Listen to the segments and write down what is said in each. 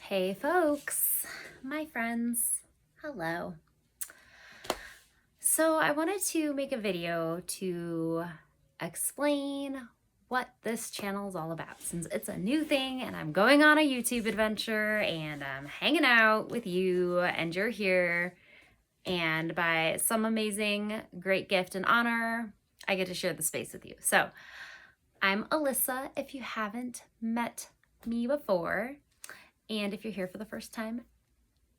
Hey folks, my friends, hello. So I wanted to make a video to explain what this channel is all about, since it's a new thing and I'm going on a YouTube adventure and I'm hanging out with you and you're here, and by some amazing great gift and honor, I get to share the space with you. So I'm Alyssa, if you haven't met me before, and if you're here for the first time,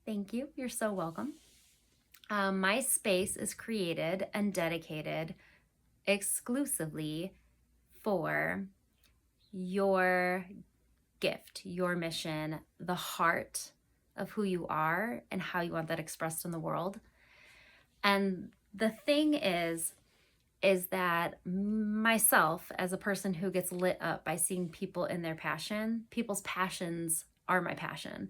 thank you. You're so welcome. My space is created and dedicated exclusively for your gift, your mission, the heart of who you are and how you want that expressed in the world. And the thing is that myself, as a person who gets lit up by seeing people in their passion, people's passions are my passion.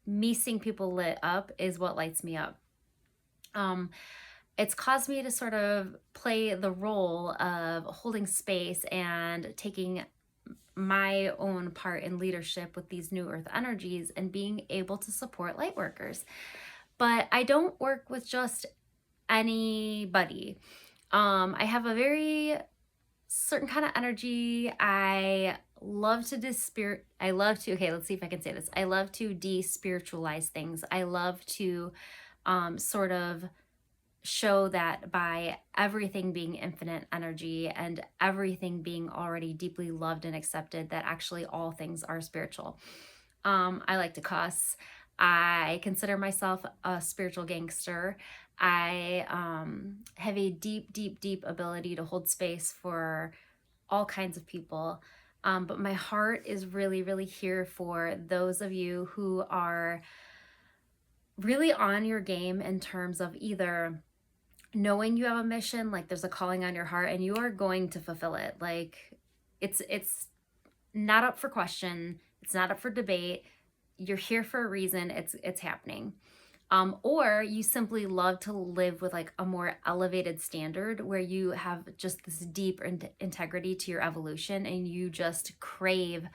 Me seeing people lit up is what lights me up. It's caused me to sort of play the role of holding space and taking my own part in leadership with these new earth energies and being able to support light workers. But I don't work with just anybody. I have a very certain kind of energy. I love to okay, let's see if I can say this. I love to de-spiritualize things. I love to sort of show that by everything being infinite energy and everything being already deeply loved and accepted, that actually all things are spiritual. I like to cuss. I consider myself a spiritual gangster. I have a deep ability to hold space for all kinds of people. But my heart is really here for those of you who are really on your game in terms of either knowing you have a mission, like there's a calling on your heart and you are going to fulfill it. Like it's not up for question. It's not up for debate. You're here for a reason. It's happening. Or you simply love to live with like a more elevated standard where you have just this deep integrity to your evolution and you just crave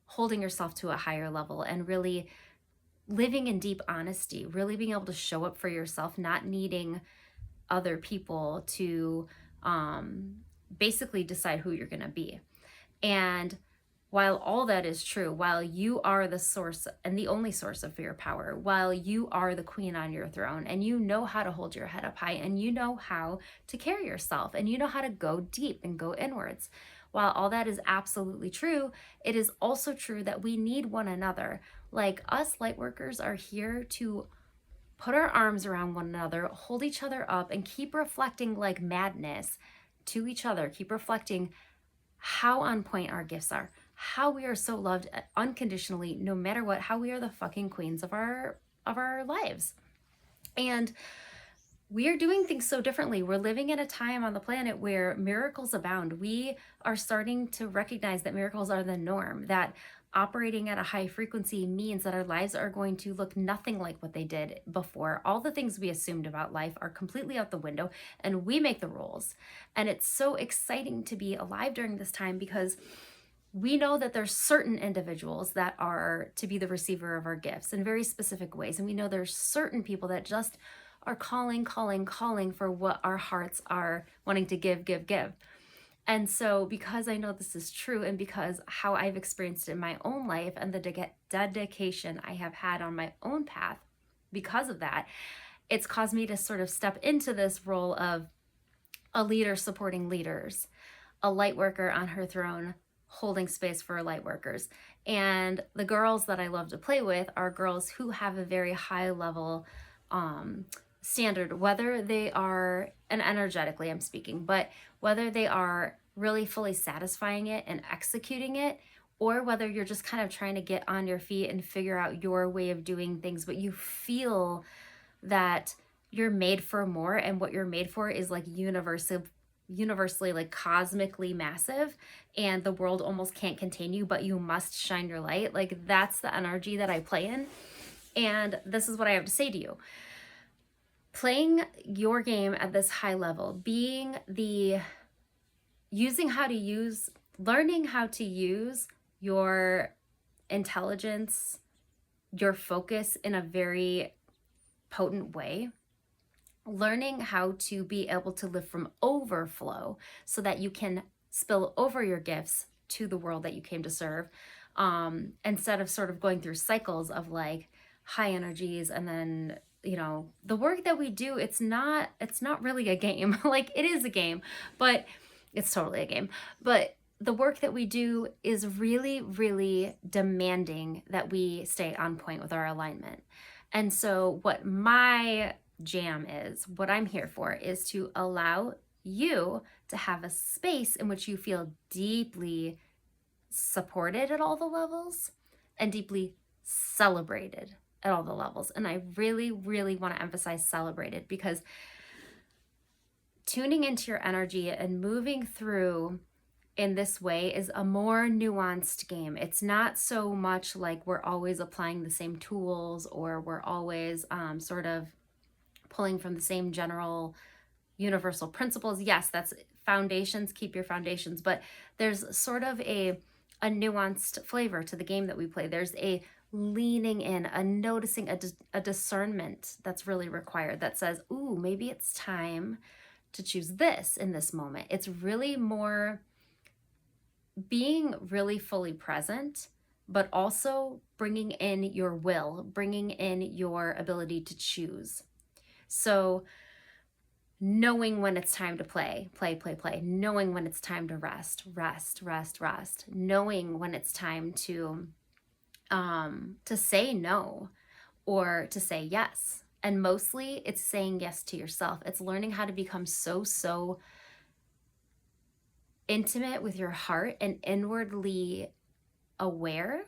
holding yourself to a higher level and really living in deep honesty, really being able to show up for yourself, not needing other people to basically decide who you're going to be. And while all that is true, while you are the source and the only source of your power, while you are the queen on your throne and you know how to hold your head up high and you know how to carry yourself and you know how to go deep and go inwards, while all that is absolutely true, it is also true that we need one another. Like, us light workers are here to put our arms around one another, hold each other up, and keep reflecting like madness to each other. Keep reflecting how on point our gifts are, how we are so loved unconditionally, no matter what, how we are the fucking queens of our lives. And we are doing things so differently. We're living in a time on the planet where miracles abound. We are starting to recognize that miracles are the norm, that operating at a high frequency means that our lives are going to look nothing like what they did before. All the things we assumed about life are completely out the window and we make the rules. And it's so exciting to be alive during this time because we know that there's certain individuals that are to be the receiver of our gifts in very specific ways. And we know there's certain people that just are calling for what our hearts are wanting to give. And so because I know this is true and because how I've experienced it in my own life and the dedication I have had on my own path, because of that, it's caused me to sort of step into this role of a leader supporting leaders, a light worker on her throne, holding space for light workers. And the girls that I love to play with are girls who have a very high level standard, whether they are, and energetically I'm speaking, but whether they are really fully satisfying it and executing it, or whether you're just kind of trying to get on your feet and figure out your way of doing things, but you feel that you're made for more and what you're made for is like universally like cosmically massive and the world almost can't contain you, but you must shine your light. Like, that's the energy that I play in. And this is what I have to say to you. Playing your game at this high level, learning how to use your intelligence your focus in a very potent way, learning how to be able to live from overflow so that you can spill over your gifts to the world that you came to serve, instead of sort of going through cycles of like high energies. And then, you know, the work that we do, it's not really a game. Like, it is a game, but it's totally a game. But the work that we do is really, really demanding that we stay on point with our alignment. And so what my jam is, what I'm here for, is to allow you to have a space in which you feel deeply supported at all the levels and deeply celebrated at all the levels. And I really, really want to emphasize celebrated, because tuning into your energy and moving through in this way is a more nuanced game. It's not so much like we're always applying the same tools, or we're always sort of pulling from the same general universal principles. Yes, that's foundations, keep your foundations, but there's sort of a nuanced flavor to the game that we play. There's a leaning in, a noticing, a discernment that's really required, that says, ooh, maybe it's time to choose this in this moment. It's really more being really fully present, but also bringing in your will, bringing in your ability to choose. So knowing when it's time to play, knowing when it's time to rest, knowing when it's time to say no or to say yes. And mostly it's saying yes to yourself. It's learning how to become so intimate with your heart and inwardly aware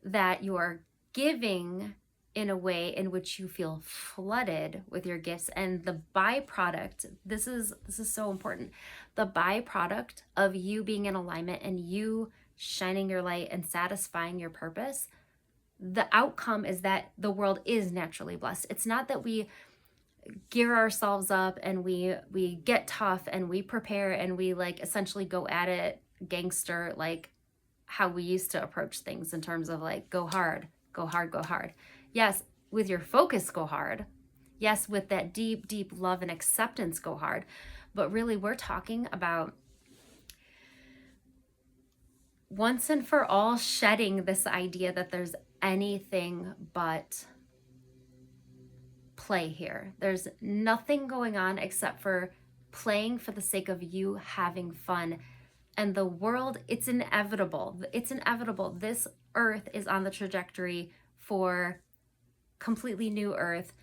that you are giving in a way in which you feel flooded with your gifts. And the byproduct, this is so important, the byproduct of you being in alignment and you shining your light and satisfying your purpose, the outcome is that the world is naturally blessed. It's not that we gear ourselves up and we get tough and we prepare and we like essentially go at it gangster, like how we used to approach things in terms of like go hard. Yes, with your focus, go hard. Yes, with that deep love and acceptance, go hard. But really, we're talking about once and for all shedding this idea that there's anything but play here. There's nothing going on except for playing for the sake of you having fun. And the world, it's inevitable. This earth is on the trajectory for completely new earth,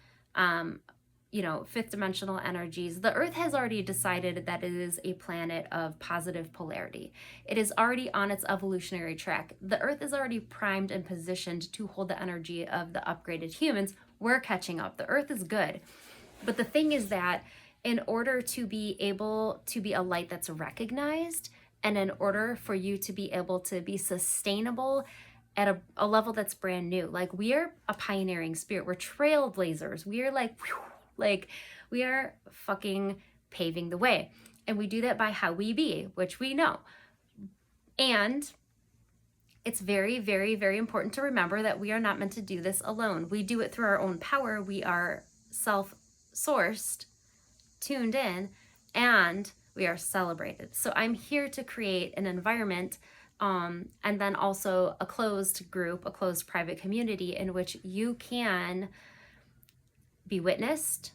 fifth dimensional energies. The earth has already decided that it is a planet of positive polarity. It is already on its evolutionary track. The earth is already primed and positioned to hold the energy of the upgraded humans. We're catching up. The earth is good. But the thing is that in order to be able to be a light that's recognized, and in order for you to be able to be sustainable at a level that's brand new, like we are a pioneering spirit, we're trailblazers, we are like we are fucking paving the way. And we do that by how we be, which we know. And it's very, very, very important to remember that we are not meant to do this alone. We do it through our own power. We are self-sourced, tuned in, and we are celebrated. So I'm here to create an environment, and then also a closed group, a closed private community in which you can be witnessed,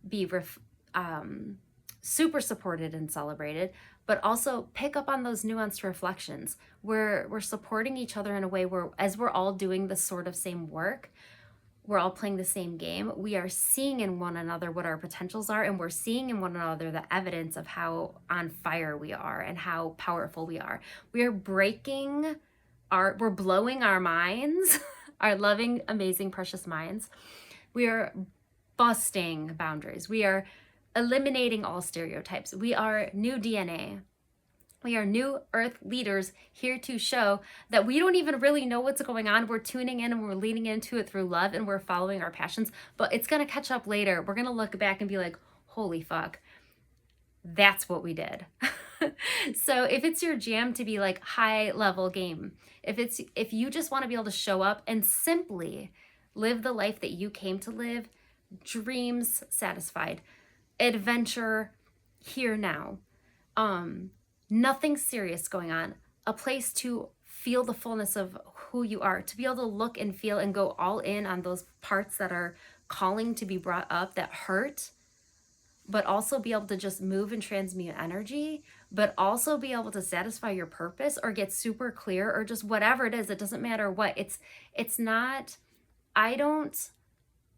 be super supported and celebrated, but also pick up on those nuanced reflections. We're supporting each other in a way where, as we're all doing the sort of same work, we're all playing the same game, we are seeing in one another what our potentials are, and we're seeing in one another the evidence of how on fire we are and how powerful we are. We're blowing our minds, our loving, amazing, precious minds. We are busting boundaries. We are eliminating all stereotypes. We are new DNA. We are new earth leaders here to show that we don't even really know what's going on. We're tuning in and we're leaning into it through love and we're following our passions, but it's going to catch up later. We're going to look back and be like, holy fuck, that's what we did. So if it's your jam to be like high level game, if you just want to be able to show up and simply live the life that you came to live, dreams satisfied, adventure here now, nothing serious going on, a place to feel the fullness of who you are, to be able to look and feel and go all in on those parts that are calling to be brought up that hurt, but also be able to just move and transmute energy, but also be able to satisfy your purpose or get super clear or just whatever it is. It doesn't matter what. It's not, I don't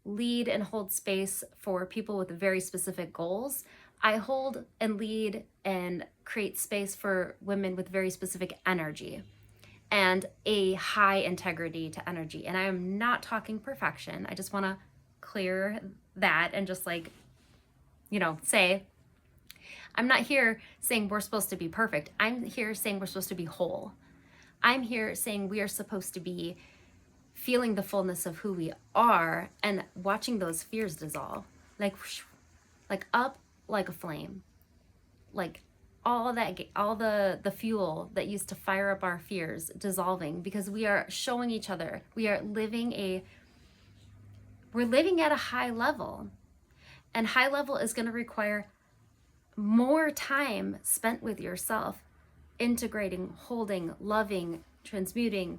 lead and hold space for people with very specific goals. I hold and lead and create space for women with very specific energy and a high integrity to energy. And I am not talking perfection. I just want to clear that and just like, say, I'm not here saying we're supposed to be perfect. I'm here saying we're supposed to be whole. I'm here saying we are supposed to be feeling the fullness of who we are and watching those fears dissolve, like up like a flame, like all the fuel that used to fire up our fears dissolving, because we are showing each other we're living at a high level, and high level is going to require more time spent with yourself, integrating, holding, loving, transmuting.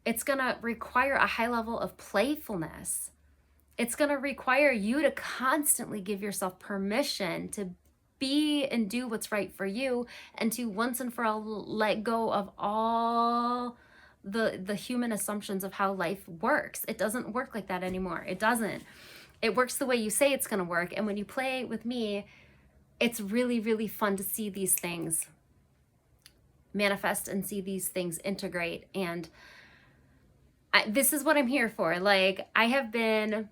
It's going to require a high level of playfulness. It's going to require you to constantly give yourself permission to be and do what's right for you, and to once and for all let go of all the human assumptions of how life works. It doesn't work like that anymore. It doesn't. It works the way you say it's going to work. And when you play with me, it's really, really fun to see these things manifest and see these things integrate. And this is what I'm here for. Like, the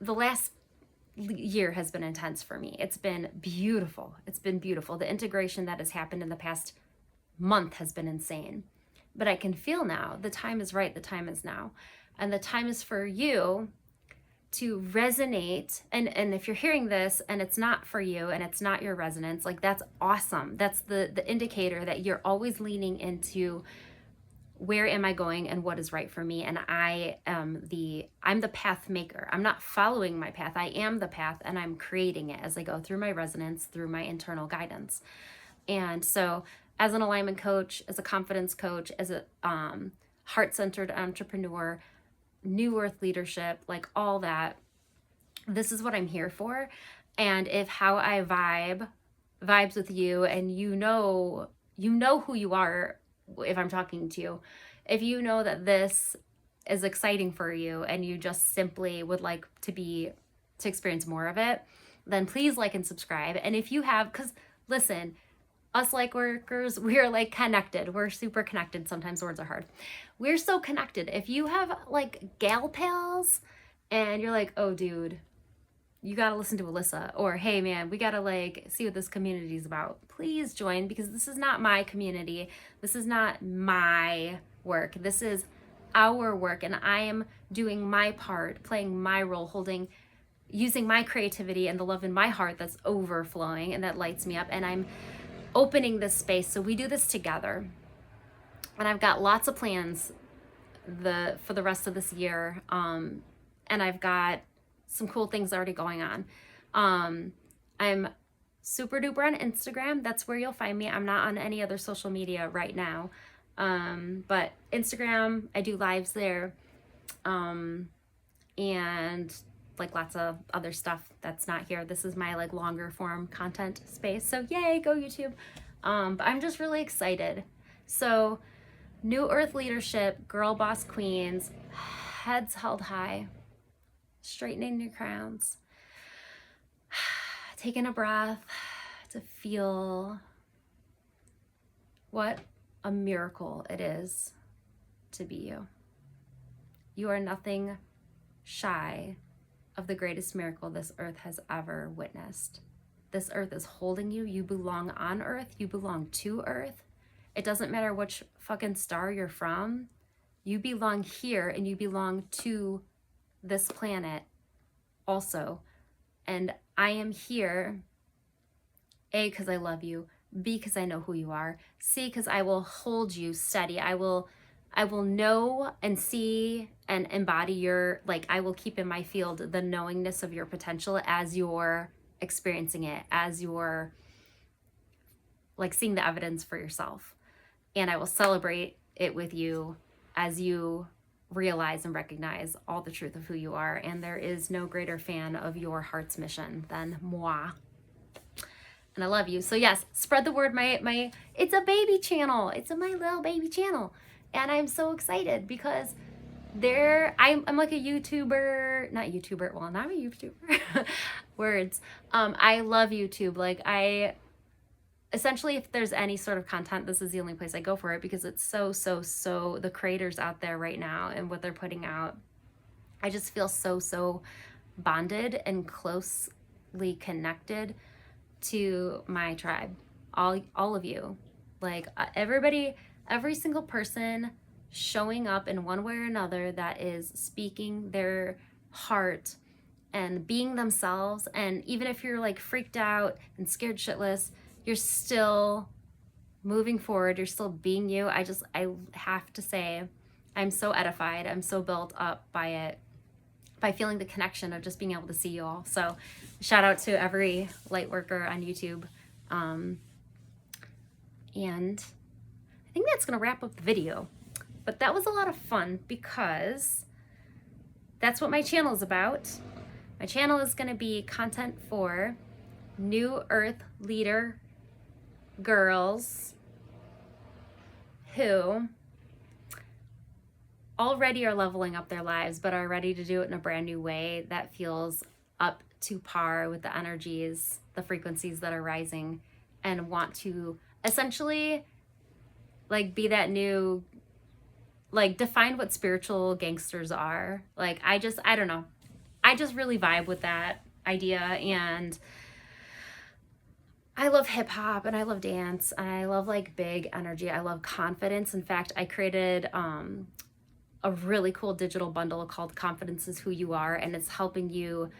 last year has been intense for me. It's been beautiful. It's been beautiful. The integration that has happened in the past month has been insane. But I can feel now the time is right. The time is now. And the time is for you to resonate. And if you're hearing this and it's not for you and it's not your resonance, like, that's awesome. That's the indicator that you're always leaning into, where am I going and what is right for me? And I'm the path maker. I'm not following my path. I am the path, and I'm creating it as I go through my resonance, through my internal guidance. And so as an alignment coach, as a confidence coach, as a heart-centered entrepreneur, new earth leadership, like all that, this is what I'm here for. And if how I vibes with you, and you know who you are, if I'm talking to you, if you know that this is exciting for you and you just simply would like to experience more of it, then please like and subscribe. And if you have, because listen, us light workers, we are like connected. We're super connected. Sometimes words are hard. We're so connected. If you have like gal pals and you're like, oh dude, you got to listen to Alyssa, or hey man, we got to like see what this community is about, please join, because this is not my community. This is not my work. This is our work. And I am doing my part, playing my role, using my creativity and the love in my heart that's overflowing and that lights me up. And I'm opening this space. So we do this together. And I've got lots of plans for the rest of this year. And I've got some cool things already going on. I'm super duper on Instagram. That's where you'll find me. I'm not on any other social media right now. But Instagram, I do lives there. And like lots of other stuff that's not here. This is my like longer form content space. So yay, go YouTube. But I'm just really excited. So new earth leadership, girl boss queens, heads held high, straightening your crowns, taking a breath to feel what a miracle it is to be you. You are nothing shy of the greatest miracle this earth has ever witnessed. This earth is holding you. You belong on earth. You belong to earth. It doesn't matter which fucking star you're from. You belong here, and you belong to this planet also. And I am here, A, because I love you, B, because I know who you are. C, because I will hold you steady. I will know and see and embody your, like, I will keep in my field the knowingness of your potential as you're experiencing it, as you're like seeing the evidence for yourself. And I will celebrate it with you as you realize and recognize all the truth of who you are. And there is no greater fan of your heart's mission than moi. And I love you. So yes, spread the word. My it's a baby channel. It's my little baby channel. And I'm so excited because I'm like a YouTuber, not YouTuber, well, not a YouTuber. Words. I love YouTube. Like, essentially, if there's any sort of content, this is the only place I go for it, because it's so the creators out there right now and what they're putting out, I just feel so bonded and closely connected to my tribe, all of you. Like, everybody, every single person showing up in one way or another that is speaking their heart and being themselves. And even if you're like freaked out and scared shitless, you're still moving forward. You're still being you. I have to say, I'm so edified. I'm so built up by it, by feeling the connection of just being able to see you all. So shout out to every light worker on YouTube. And I think that's going to wrap up the video. But that was a lot of fun because that's what my channel is about. My channel is going to be content for new earth leader girls who already are leveling up their lives, but are ready to do it in a brand new way that feels up to par with the energies, the frequencies that are rising, and want to essentially like be that new, like, define what spiritual gangsters are. Like, I don't know. I just really vibe with that idea. And I love hip hop and I love dance and I love like big energy. I love confidence. In fact, I created a really cool digital bundle called Confidence is Who You Are. And it's helping you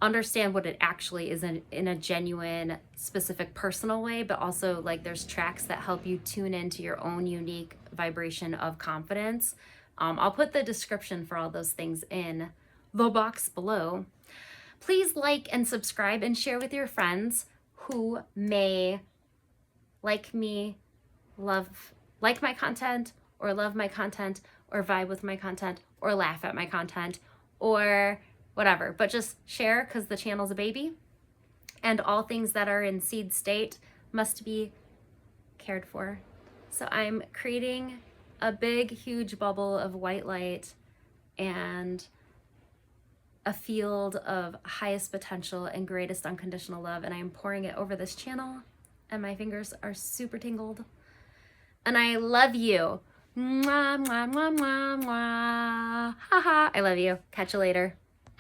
understand what it actually is in a genuine, specific, personal way, but also like there's tracks that help you tune into your own unique vibration of confidence. I'll put the description for all those things in the box below. Please like and subscribe and share with your friends who may like me, like my content, or love my content, or vibe with my content, or laugh at my content, or whatever. But just share, because the channel's a baby, and all things that are in seed state must be cared for. So I'm creating a big, huge bubble of white light and a field of highest potential and greatest unconditional love, and I'm pouring it over this channel, and my fingers are super tingled. And I love you. Mwah, mwah, mwah, mwah, mwah. Haha, I love you. Catch you later.